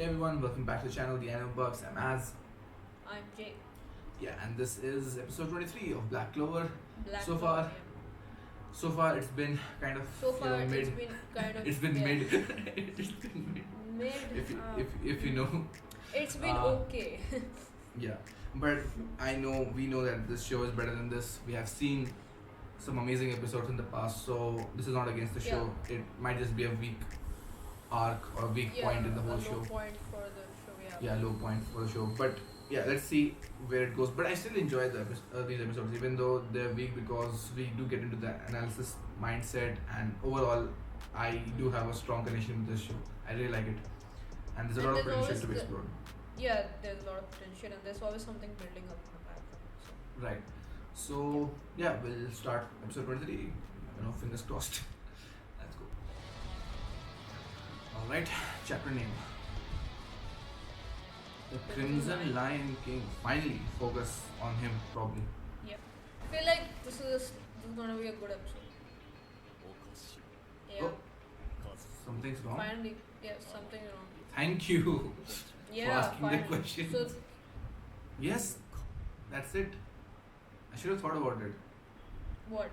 Hey everyone, welcome back to the channel, the Anime Bugs. I'm Az. I'm Jay. Yeah, and this is episode 23 of Black Clover. Black So Clover, far, so far it's been kind of So far, mid. it's been kind of It's been yeah, mid. It's been mid. mid. If you know, It's been okay. yeah. But we know that this show is better than this. We have seen some amazing episodes in the past, so this is not against the show. It might just be a weak arc or a weak point in the whole a show. low point for the show. Yeah, low point for the show. But yeah, let's see where it goes. But I still enjoy these episodes, even though they're weak, because we do get into the analysis mindset, and overall, I do have a strong connection with this show. I really like it, and there's a lot of there's potential always to be the- explored. Yeah, there's a lot of potential, and there's always something building up in the background. So. Right. So yeah, we'll start episode 23. Fingers crossed. Let's go. All right, chapter name. The Crimson Lion King. Finally, focus on him, probably. Yep. I feel like this is gonna be a good episode. Yeah. Oh. Something's wrong. Finally, yeah, something wrong. Thank you Yeah, for asking finally. the question. So Yes, that's it. I should have thought about it. what?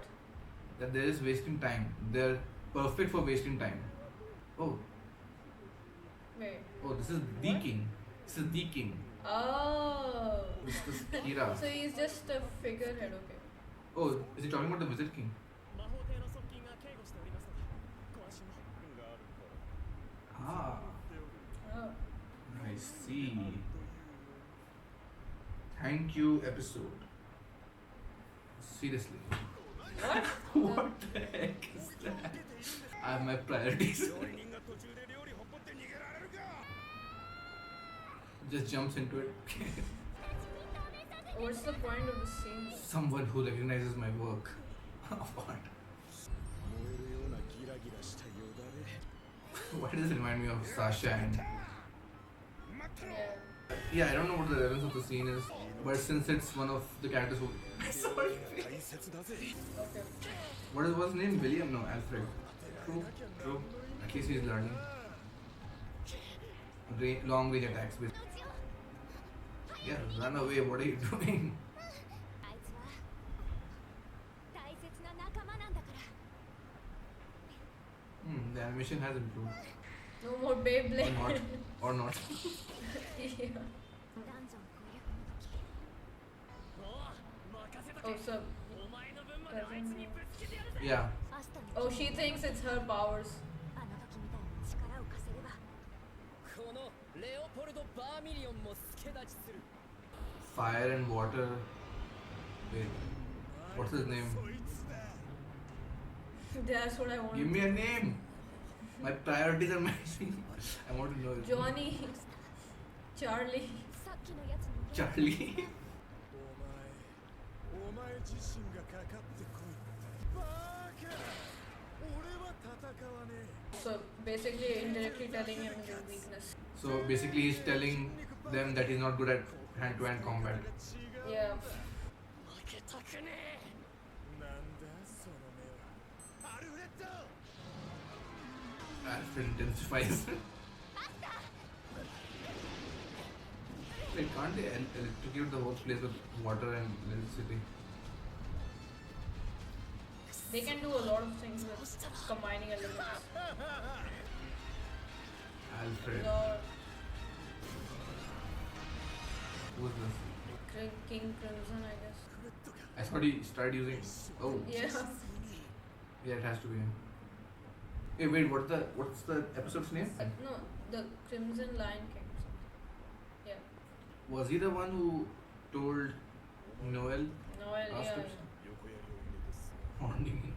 That there is wasting time. They're perfect for wasting time. Oh, Wait. this is the What? king. This is the king. Oh. This is Kira. So he's just a figurehead, okay. Oh, is he talking about the Wizard King? Ah, Oh. I see. Thank you, episode. Seriously. What? What the heck is that? I have my priorities. Just jumps into it. What's the point of the scene? Someone who recognizes my work. What? Why does it remind me of Sasha and... Yeah. Yeah, I don't know what the relevance of the scene is, but since it's one of the characters who... Sorry. Okay. What's his name? William? No, Alfred. True. At least he's learning. Long range attacks. Yeah, run away. What are you doing? The animation has improved. No more Beyblade. Or not. Or not. Yeah. Oh, so. Yeah. Oh, she thinks it's her powers. Fire and water. Wait. What's his name? That's what I want. Give me a name. My priorities are missing. I want to know it. Johnny. Charlie. Charlie. So basically, indirectly telling him his weakness. So basically, he's telling them that he's not good at hand-to-hand combat. Yeah. Alfred intensifies. Wait, can't they electrocute the whole place with water and electricity? They can do a lot of things with combining elements. Alfred. Lord, Who's this? King Crimson, I guess. I thought he started using. Oh, Yeah. yeah, it has to be him. Hey, wait, what's the episode's name? No, the Crimson Lion King. Yeah. Was he the one who told Noel? Noel, Last yeah. episode? Haunting me.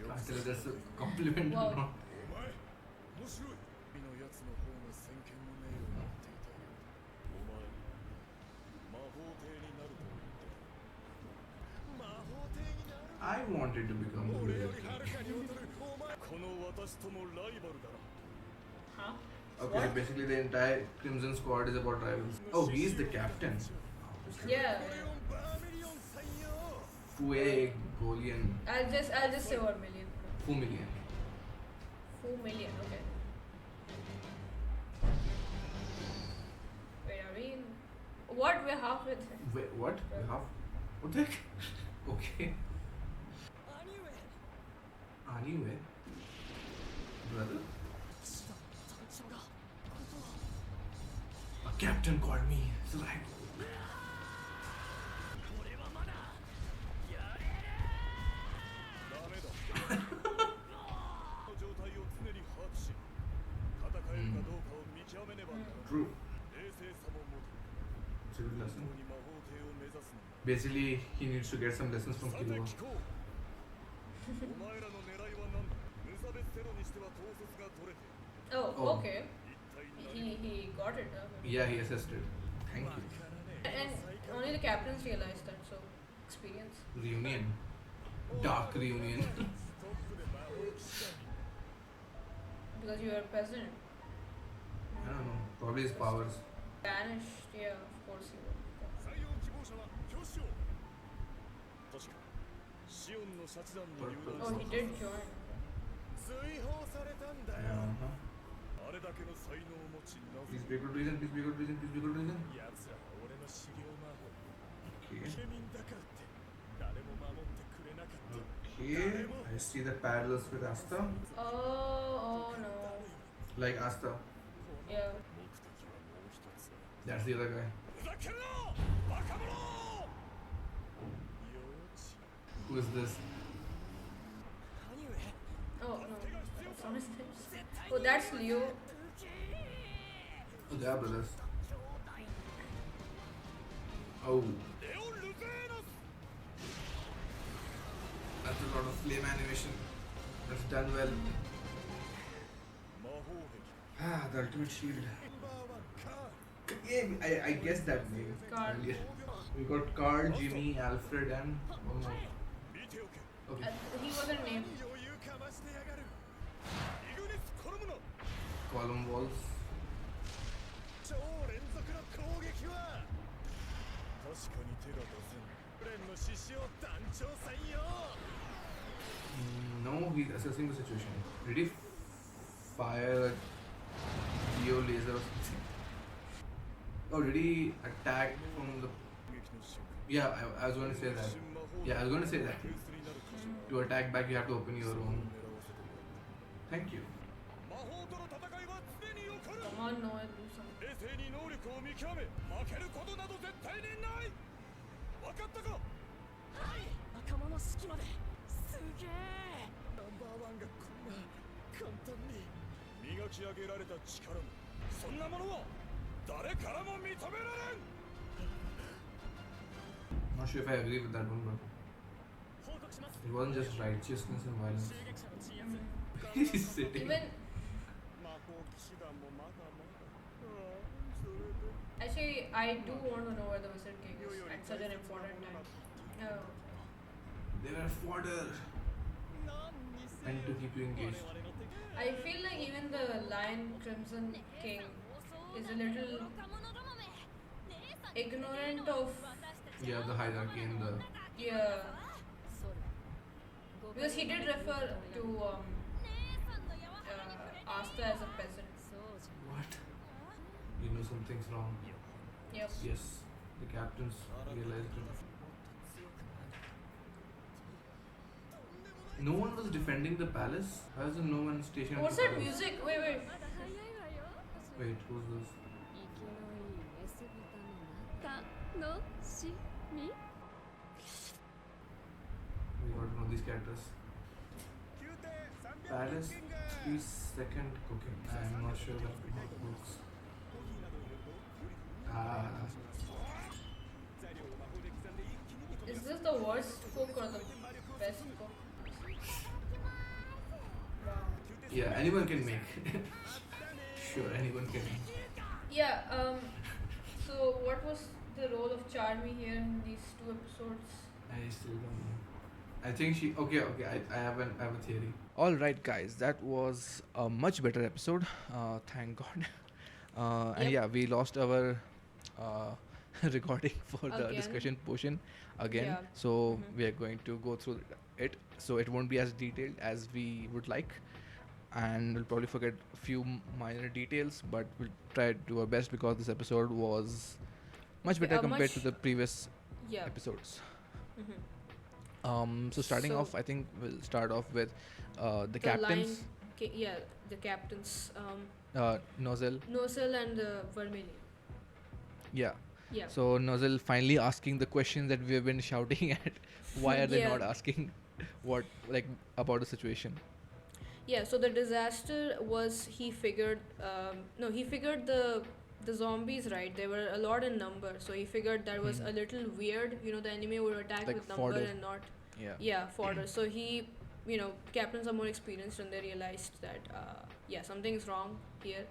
Can't tell if that's a compliment Wow. or not. I wanted to become a Wizard King. Huh? Okay, What? basically the entire Crimson Squad is about rivals. Oh, he's the captain. Yeah. Fuegoleon. I'll just say Vermillion. Fuegoleon. Fuegoleon, okay. Wait, are we in. What? We're halfway there. Wait, what? Yeah. You have? What the heck? Okay. Anyway. Brother? A captain called me. So like. True. It's a good lesson. Basically, he needs to get some lessons from Clover. Oh, Oh. okay. He got it. Yeah, he assessed it. Thank you. And only the captains realized that, so experience. Reunion. Dark reunion. Because you are a peasant. I don't know. Probably his powers. Banished, yeah, of course he would. Oh, he did join. Uh-huh. Please be good reason, please be good reason, please be good reason. Okay. Okay. I see the parallels with Asta. Oh no. Like Asta. Yeah. That's the other guy. Who is this? Oh no. That's on his lips. Oh, that's Leo. Oh, they are brothers. Oh. That's a lot of flame animation. That's done well. Ah, the ultimate shield. Yeah, I guessed that name Carl. earlier. We got Carl, Jimmy, Alfred, and one more. Okay. He wasn't named. Column walls. No, he's assessing the situation. Did he fire a Geo laser or something? Oh, did he attack from the... Yeah, I was going to say that. Yeah, I was going to say that. To attack back, you have to open your own. Thank you. Come on, Noah, do something. Not sure if I agree with that one, but it wasn't just righteousness and violence. He's sitting. Even actually, I do want to know where the Wizard King is at such an important time. No. They were fodder. And to keep you engaged. I feel like even the Lion Crimson King is a little ignorant of Yeah, the hierarchy and the... yeah, because he did refer to Asta as a peasant. What? You know something's wrong. Yep. Yes, the captains realized it. No one was defending the palace? Why is there no one stationed at What's the that palace? music? Wait. Wait, who's this? We got to know these characters. Palace, 3-second cooking. I'm not sure how it works. Ah, Is this the worst cook or the best cook? Wow. yeah, anyone can make. Sure, anyone can. Yeah, so what was the role of Charmy here in these 2 episodes? I still don't know. I think she. Okay. I have a theory. All right, guys. That was a much better episode. Thank God. And Yep. yeah, we lost our recording for the Again. discussion portion again. Yeah. So we are going to go through it. So it won't be as detailed as we would like. and we'll probably forget a few minor details, but we'll try to do our best because this episode was much better compared to the previous yeah. episodes. Mm-hmm. So starting off, I think we'll start off with the captains. Yeah, the captains, Nozzle. Nosel and Vermillion. Yeah. Yeah. So Nozzle finally asking the questions that we have been shouting at. Why are they Yeah. not asking what like about the situation? Yeah, so the disaster was he figured no he figured the zombies, right, they were a lot in number, so he figured that was a little weird, the enemy would attack Like with number fodder. and not Yeah. fodder. So he, captains are more experienced and they realized that something's wrong here.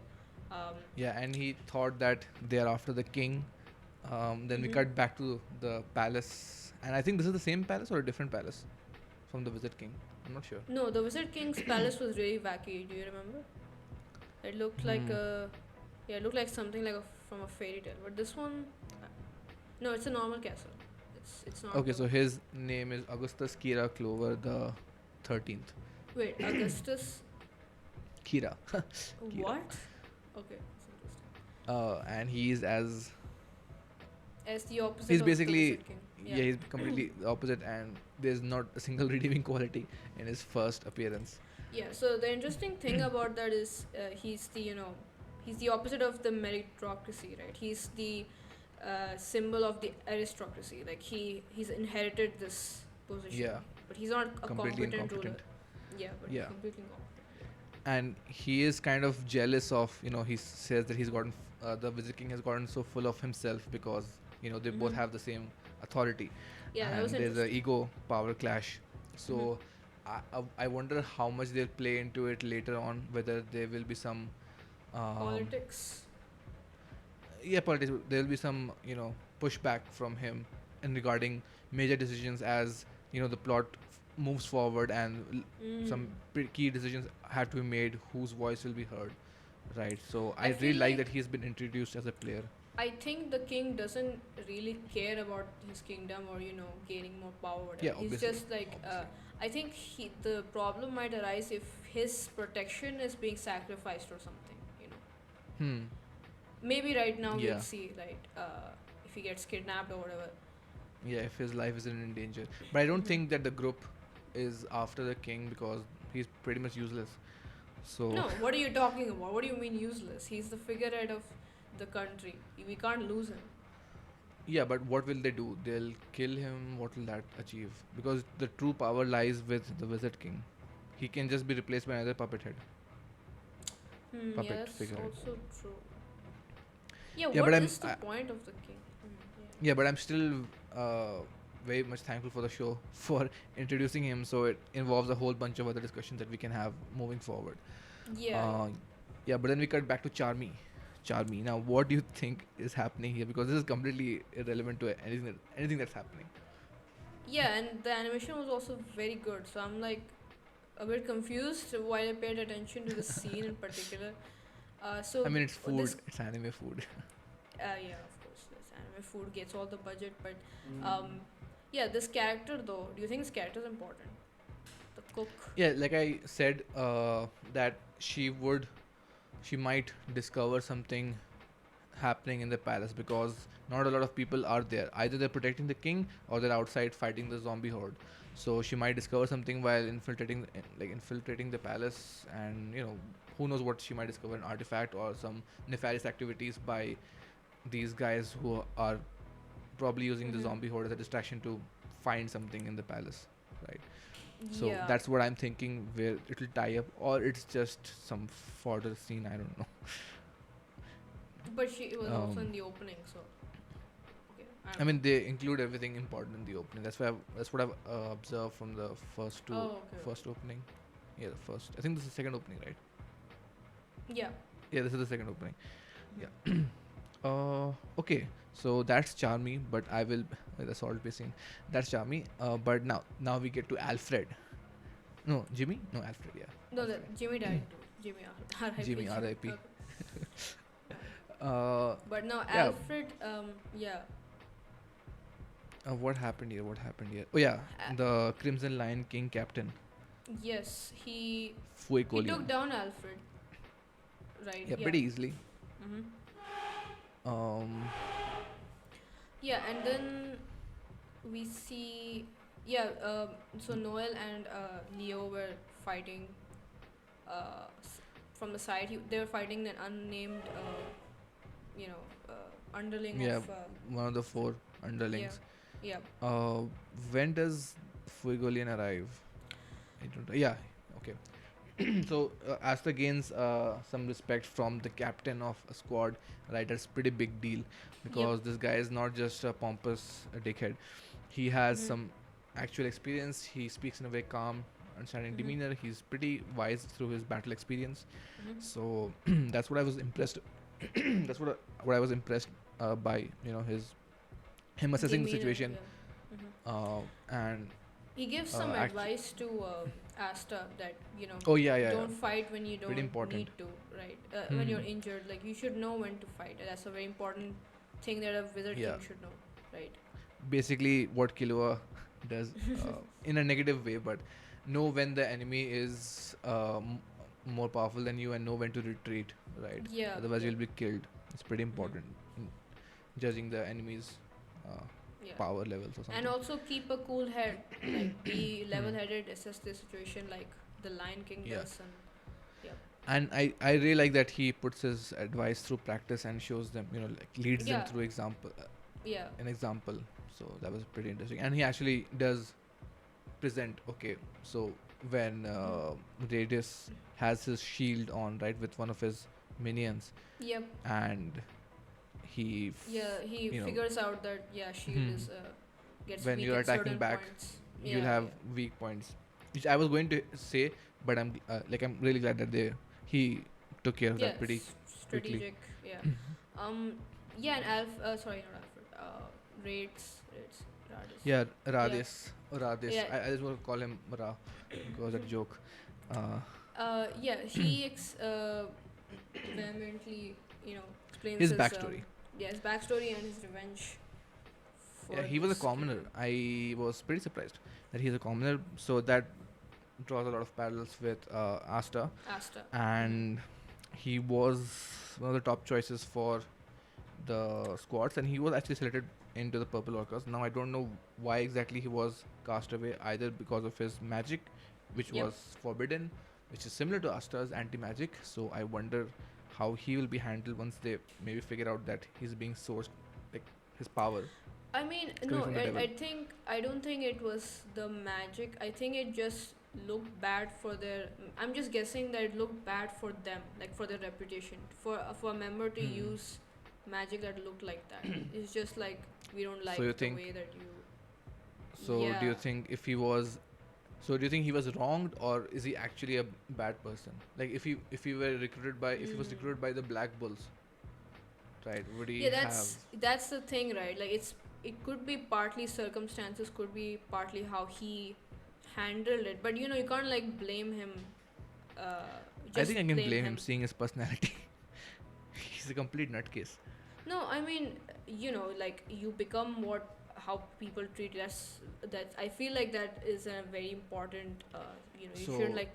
Yeah, and he thought that they are after the king. Then we cut back to the palace, and I think this is the same palace or a different palace from the Wizard King. I'm not sure. No, the Wizard King's palace was really wacky. Do you remember? It looked like it looked like something like from a fairy tale. But this one, no, it's a normal castle. It's not. Okay, so his name is Augustus Kira Clover the 13th. Wait, Augustus. Kira. What? Okay, that's interesting. And he's as As the opposite. he's of basically the Wizard King. yeah, he's completely the opposite, and there's not a single redeeming quality in his first appearance. Yeah. So the interesting thing about that is he's the opposite of the meritocracy, right? He's the symbol of the aristocracy. Like he's inherited this position. Yeah. But he's not a Completely competent ruler. incompetent. Yeah, but Yeah. he's completely incompetent. And he is kind of jealous of, he says that he's gotten the Wizard King has gotten so full of himself because they both have the same authority. Yeah, that And was there's a interesting. ego power clash. So I wonder how much they'll play into it later on, whether there will be some Politics. politics. There will be some pushback from him in regarding major decisions as the plot moves forward, and some key decisions have to be made whose voice will be heard, right? So I I feel really like like- that he's been introduced as a player. I think the king doesn't really care about his kingdom or gaining more power. Whatever. Yeah, He's obviously, just like I think the problem might arise if his protection is being sacrificed or something. Maybe right now Yeah. we'll see, right? If he gets kidnapped or whatever. Yeah, if his life isn't in danger. But I don't think that the group is after the king because he's pretty much useless. So No, what are you talking about? What do you mean useless? He's the figurehead of the country. We can't lose him. yeah, but what will they do? They'll kill him. What will that achieve? Because the true power lies with the Wizard King. He can just be replaced by another puppet head. Puppet Yeah, that's figurehead. also true. Yeah, What but is the point of the king? Yeah, but I'm still very much thankful for the show for introducing him. So it involves a whole bunch of other discussions that we can have moving forward. Yeah. Yeah, but then we cut back to Charmy. Charmy. Now, what do you think is happening here? Because this is completely irrelevant to anything that's happening. Yeah, and the animation was also very good. So I'm like a bit confused while I paid attention to the scene in particular. So I mean, it's food. this- It's anime food. yeah, of course, this anime food gets all the budget, but yeah, this character though, do you think this character is important? The cook. Yeah, like I said, that she might discover something happening in the palace because not a lot of people are there. Either they're protecting the king or they're outside fighting the zombie horde. So she might discover something while infiltrating the palace, and who knows what she might discover, an artifact or some nefarious activities by these guys who are probably using the zombie horde as a distraction to find something in the palace, right? So Yeah. that's what I'm thinking, where it'll tie up, or it's just some fodder scene. I don't know. But she was also Um, in the opening, so. Okay. I mean, they include everything important in the opening. That's what I've observed from the first two, first opening. Yeah, the first. I think this is the second opening, right? Yeah. Yeah, this is the second opening. Yeah. Okay. So that's Charmy, but I will. That's all we're seeing. That's Charmy. But now we get to Alfred. No, Jimmy. No, Alfred. Yeah. No, Alfred. Jimmy died too. Jimmy R.I.P. Jimmy, R.I.P.. Okay. Uh, But now yeah. Alfred, yeah. What happened here? Oh yeah, the Crimson Lion King captain. Yes, he took Fuegoleon. down Alfred, right? Yeah, Yeah. pretty easily. Mm-hmm. Um, Yeah, and then we see, yeah. So Noel and Leo were fighting. From the side, they were fighting an unnamed, you know, underling of. yeah, one of the four Yeah, underlings. yeah. Uh, when does Fuegoleon arrive? I don't. Yeah, okay. So Asta gains some respect from the captain of a squad, right? That's pretty big deal Yep. because this guy is not just a pompous dickhead. He has Mm-hmm. some actual experience. He speaks in a very calm, understanding Mm-hmm. demeanor. He's pretty wise through his battle experience. Mm-hmm. So that's what I was impressed. That's what I was impressed by. Him assessing the Demeanor, situation, yeah. Mm-hmm. and He gives some actually. advice to Asta that, Oh yeah, yeah, yeah. don't fight when you Pretty don't important. need to, right? When Hmm. you're injured, like you should know when to fight. That's a very important thing that a wizard Yeah. king should know, right? Basically what Killua does in a negative way, but know when the enemy is more powerful than you and know when to retreat, right? Yeah, Otherwise, yeah. you'll be killed. It's pretty Mm-hmm. important in judging the enemy's uh, Yeah. power levels or And something. also keep a cool head, like be Hmm. level-headed, assess the situation like the Lion King Yeah. does, and yeah, And I really like that he puts his advice through practice and shows them, like leads them yeah, through example, yeah, an example. So that was pretty interesting. And he actually does present, okay, so when Radius has his shield on, right, with one of his minions, yep, and he yeah. He you know figures out that yeah, shield hmm, is gets when weak you're at attacking certain back, points. you'll Yeah, have yeah. weak points, which I was going to say, but I'm really glad that he took care of that pretty Yes, quickly. strategic. Yeah. Um. Yeah, and Sorry, not Alfred. Raids. Radis. Yeah, Yeah. Radis. Yeah. I just want to call him Ra because that joke. uh, Yeah. He vehemently, explains his his backstory. yeah, his backstory and his revenge Yeah, for he was a this commoner. kingdom. I was pretty surprised that he's a commoner. So that draws a lot of parallels with Asta, Asta. Mm-hmm. and he was one of the top choices for the squads, and he was actually selected into the Purple Orcas. Now I don't know why exactly he was cast away, either because of his magic, which Yep. was forbidden, which is similar to Asta's anti-magic. So I wonder how he will be handled once they maybe figure out that he's being sourced, like his power I mean, is coming no, from the devil. I don't think it was the magic. I think it just looked bad for their. I'm just guessing that it looked bad for them, like for their reputation. For a member to Hmm. use magic that looked like that, it's just like we don't So you like the think? way that you. So do Yeah. you think if he was? So do you think he was wronged, or is he actually a bad person? Like if he were recruited by if he was Mm. recruited by the Black Bulls, right? Would he Yeah, have? that's the thing, right? Like it could be partly circumstances, could be partly how he handled it, but you can't like blame him. I think I Just can blame blame him him. seeing his personality. He's a complete nutcase. No, I mean, like you become how people treat you. That's I feel like that is a very important. You shouldn't So like.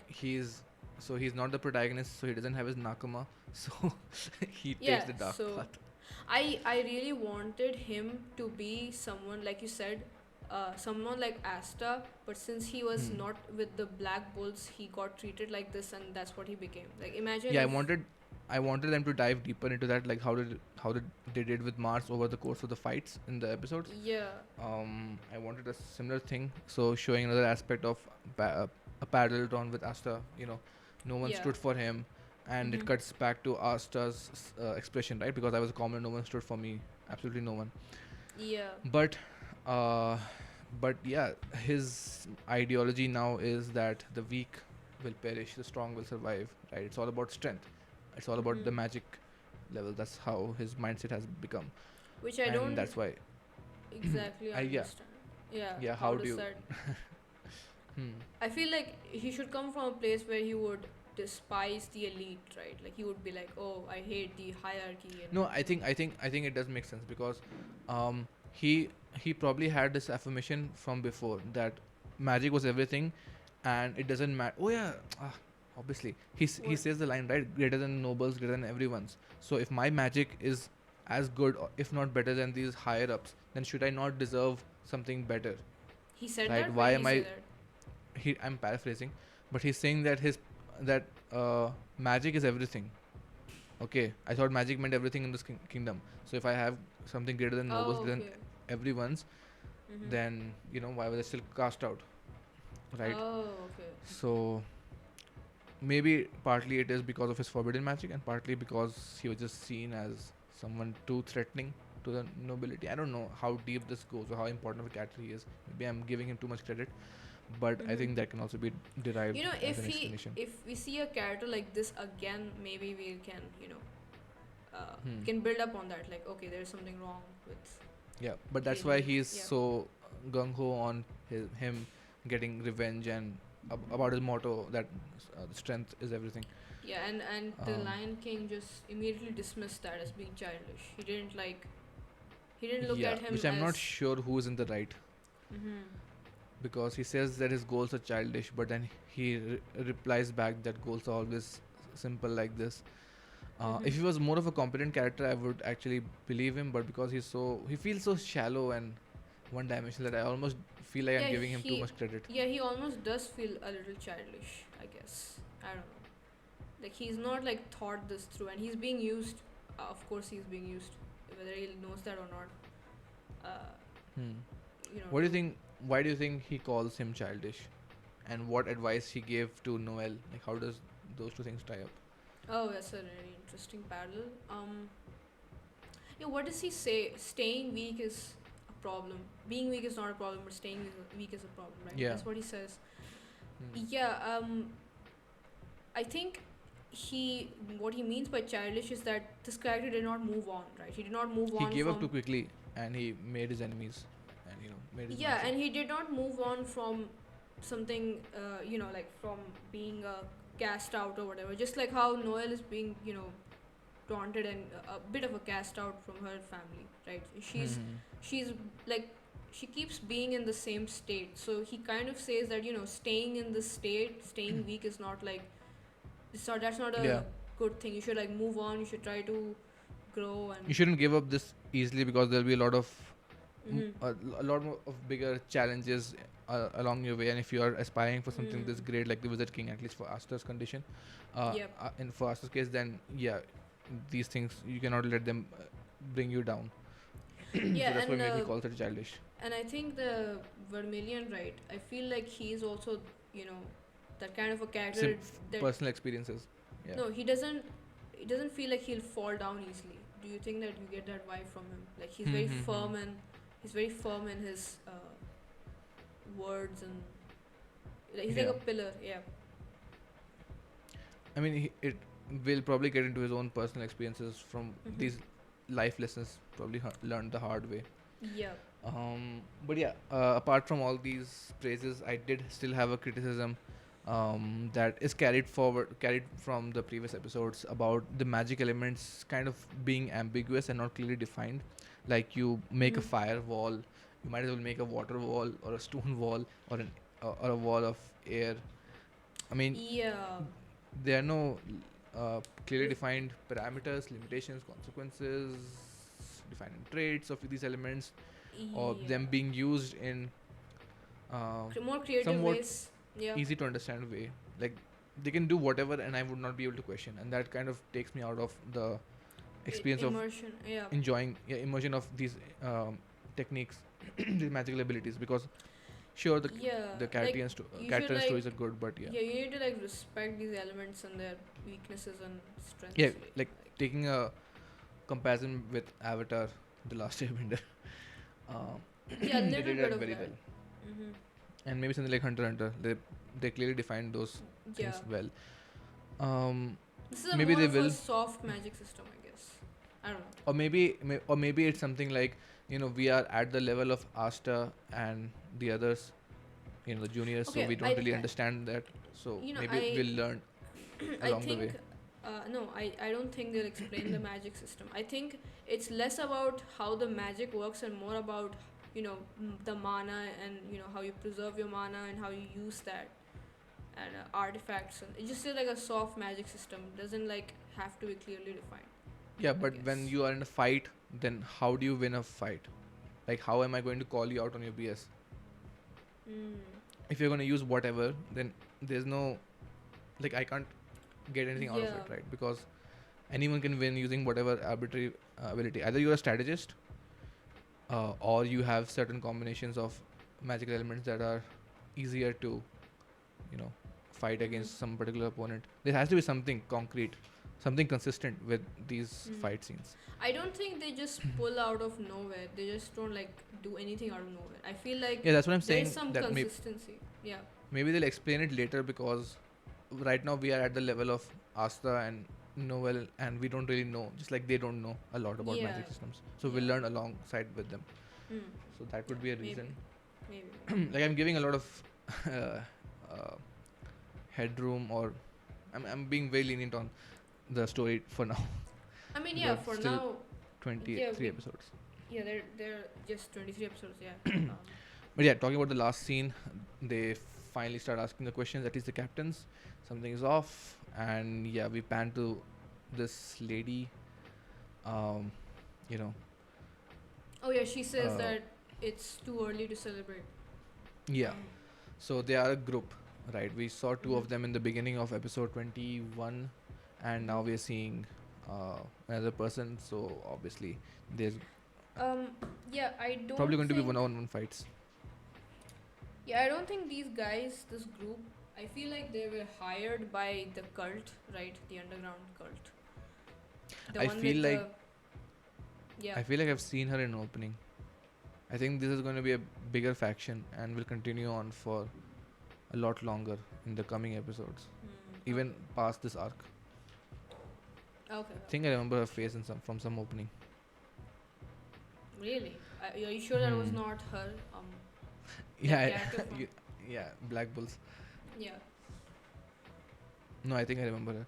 he's not the protagonist, so he doesn't have his nakama. So he takes Yeah. the dark So, path. I really wanted him to be someone like you said, someone like Asta. But since he was Hmm. not with the Black Bulls, he got treated like this, and that's what he became. Like imagine Yeah, if. I wanted them to dive deeper into that, like how did they did with Mars over the course of the fights in the episodes. Yeah. I wanted a similar thing, so showing another aspect of a parallel drawn with Asta. No one Yeah. stood for him, and it Mhm. cuts back to Asta's expression, right? Because I was a commoner, no one stood for me, absolutely no one. Yeah. But, uh, but yeah, his ideology now is that the weak will perish, the strong will survive, right? It's all about strength. It's all about the Mhm. magic level. That's how his mindset has become, Which I and don't that's why. exactly I Yeah, understand. Yeah. yeah. How How do does you? that? Hmm. I feel like he should come from a place where he would despise the elite, right? Like he would be like, "Oh, I hate the hierarchy," and No, I think it does make sense because, he probably had this affirmation from before that magic was everything, and it doesn't matter. Oh yeah, obviously he What? says the line right, greater than nobles, greater than everyone's. So if my magic is as good, or if not better than these higher ups, then should I not deserve something better, He said right? that? When Why did he am say I? that? I'm paraphrasing, but he's saying that his that magic is everything. Okay, I thought magic meant everything in this kingdom. So if I have something greater than nobles, Oh, greater than okay. everyone's, Mm-hmm. then why was I still cast out, right? Oh, okay. So maybe partly it is because of his forbidden magic, and partly because he was just seen as someone too threatening to the nobility. I don't know how deep this goes or how important of a character he is. Maybe I'm giving him too much credit, but I Mm-hmm. think that can also be You derived know, as an explanation. if we see a character like this again, maybe we can, Hmm. can build up on that. Like, okay, there's something wrong with Yeah, but that's him. why he is Yeah. so gung ho on him getting revenge and about his motto that strength is everything. Yeah, and the Um, Lion King just immediately dismissed that as being childish. He didn't look yeah, at him which I'm not as. sure who is in the right, Mm-hmm. because he says that his goals are childish, but then he replies back that goals are always simple like this. Mm-hmm. If he was more of a competent character, I would actually believe him, but because he feels so shallow and one dimensional that I almost feel like I'm Yeah, giving him too much credit. he almost does feel a little childish, I guess. I don't know. Like he's not like thought this through, and he's being used. Of course, he's being used, whether he knows that or not. Uh, Hmm. you know. What do you think? Why do you think he calls him childish? And what advice he gave to Noel? Like, how does those two things tie up? Oh, that's a really interesting parallel. Yeah, what does he say? Staying weak is a problem. Being weak is not a problem, but staying weak is a problem, right? Yeah. That's what he says. Hmm. Yeah. I think what he means by childish is that this character did not move on, right? He did not move He on gave up too from. quickly, and he made his enemies, and made his Yeah, mindset. and he did not move on from something, like from being cast out or whatever. Just like how Noel is being, taunted and a bit of a cast out from her family, right? Hmm. She's like she keeps being in the same state. So he kind of says that staying in this state, staying weak is not like that's not Yeah. a good thing. You should like move on. You should try to grow and. You shouldn't give up this easily, because there'll be a lot of Mm-hmm. a lot more of bigger challenges along your way, and if you are aspiring for something this Mm. great like the Wizard King, at least for Asta's condition, Yep. in for Asta's case, then yeah, these things you cannot let them bring you down. So Yeah, that's why maybe he calls it childish. and I think the Vermillion, right? I feel like he's also, you know, that kind of a character that Personal experiences. Yeah. no, he doesn't. It doesn't feel like he'll fall down easily. Do you think that you get that vibe from him? Like he's very firm and he's very firm in his words and like, he's Yeah. like a pillar. Yeah. I mean, it will probably get into his own personal experiences from Mhm. these life lessons, probably learned the hard way. Yeah. But yeah, apart from all these praises, I did still have a criticism that is carried from the previous episodes about the magic elements kind of being ambiguous and not clearly defined. Like you make a Mhm. fire wall, you might as well make a water wall or a stone wall or a wall of air. I mean, Yeah. there are no clearly defined parameters, limitations, consequences, defining traits of these elements, or Yeah. them being used in uh, More creative somewhat ways. Yeah. easy to understand way. Like they can do whatever, and I would not be able to question, and that kind of takes me out of the experience of Immersion. Yeah. enjoying immersion of these techniques, these magical abilities. Because sure, Yeah. the character Like and you should character and stories like are good, but yeah, yeah, you need to like respect these elements and their weaknesses and strengths. yeah, like taking a comparison with Avatar, The Last Airbender. Um, Yeah, a they little did bit that of very that. well, Mm-hmm. and maybe something like Hunter x Hunter. They clearly defined those Yeah. things well. Um, This is a maybe more they of a will, soft magic system, I guess. I don't know. or maybe it's something like we are at the level of Asta and the others, the juniors, so Okay, we don't really understand that. So maybe I we'll learn I along the way. think no, I don't think they'll explain the magic system. I think it's less about how the magic works and more about the mana and how you preserve your mana and how you use that. and artifacts, and it's just like a soft magic system. Doesn't like have to be clearly defined. Yeah, I but when guess. you are in a fight, then how do you win a fight? Like, how am I going to call you out on your BS? Mm. If you're going to use whatever, then there's no, like, I can't get anything out of Yeah. it, right? Because anyone can win using whatever arbitrary ability. Either you're a strategist, or you have certain combinations of magical elements that are easier to, you know, fight against some particular opponent. There has to be something concrete, something consistent with these Mm. fight scenes. I don't think they just pull out of nowhere. They just don't like do anything out of nowhere. I feel like Yeah, that's what I'm there is saying. some That consistency. Yeah. maybe they'll explain it later, because right now we are at the level of Asta and Noel, and we don't really know, just like they don't know a lot about Yeah. magic systems. So we'll Yeah. learn alongside with them. Mm. So that could be a Maybe. reason. Maybe. Like, I'm giving a lot of uh, uh, headroom, or I'm being very lenient on the story for now. I mean, yeah. But For still, now, 23 episodes. yeah, they're just 23 episodes. Yeah. But yeah, talking about the last scene, they finally start asking the questions, at least the captains. Something is off, and yeah, we pan to this lady. Um, you know, Oh yeah, she says Uh, that it's too early to celebrate. yeah. So they are a group, right? We saw two of Mhm. them in the beginning of episode 21, and now we are seeing another person. So obviously, there's Yeah, I don't probably going to be think. one-on-one fights. Yeah, I don't think these guys, this group, I feel like they were hired by the cult, right? The underground cult. The I one feel with like the. Yeah. I feel like I've seen her in opening. I think this is going to be a bigger faction and will continue on for a lot longer in the coming episodes, even past this arc. Okay. I think I remember her face in some from some opening. Really? Are you sure that was Hmm. not her? Yeah, character from- yeah, Black Bulls. Yeah. No, I think I remember her.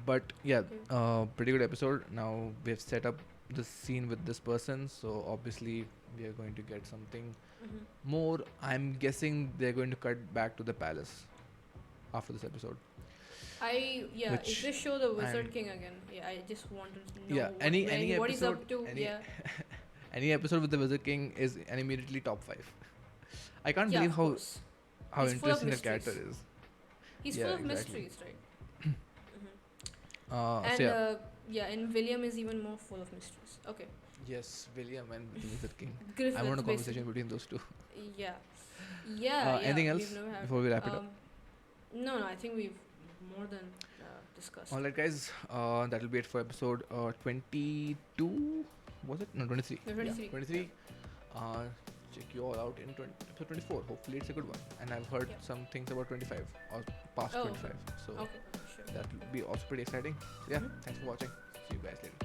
But yeah, Okay. pretty good episode. Now we've set up the scene with this person, so obviously we are going to get something Mm-hmm. more. I'm guessing they're going to cut back to the palace after this episode. If Which they show the Wizard I'm- King again, yeah, I just wanted to know Yeah, any what he's episode, up to. any Yeah. any episode with the Wizard King is an immediately top 5. I can't Yeah, believe of how course. how He's full of interesting the character mysteries. is. He's Yeah, full of exactly. mysteries, right? Mm-hmm. So And yeah, and William is even more full of mysteries. Okay. yes, William and the Wizard King. Griffith, I want a basically. conversation between those two. Yeah. Yeah. Anything else we've never had. before we wrap it up? No, I think we've more than discussed. Alright, guys, that'll be it for episode 22. Was it? No, 23. No, 23. Yeah, 23. Check you all out in episode 24. Hopefully, it's a good one. And I've heard Yeah. some things about 25 or past Oh, 25. So Okay, sure. that'll be also pretty exciting. So, yeah, Mhm. thanks for watching. See you guys later.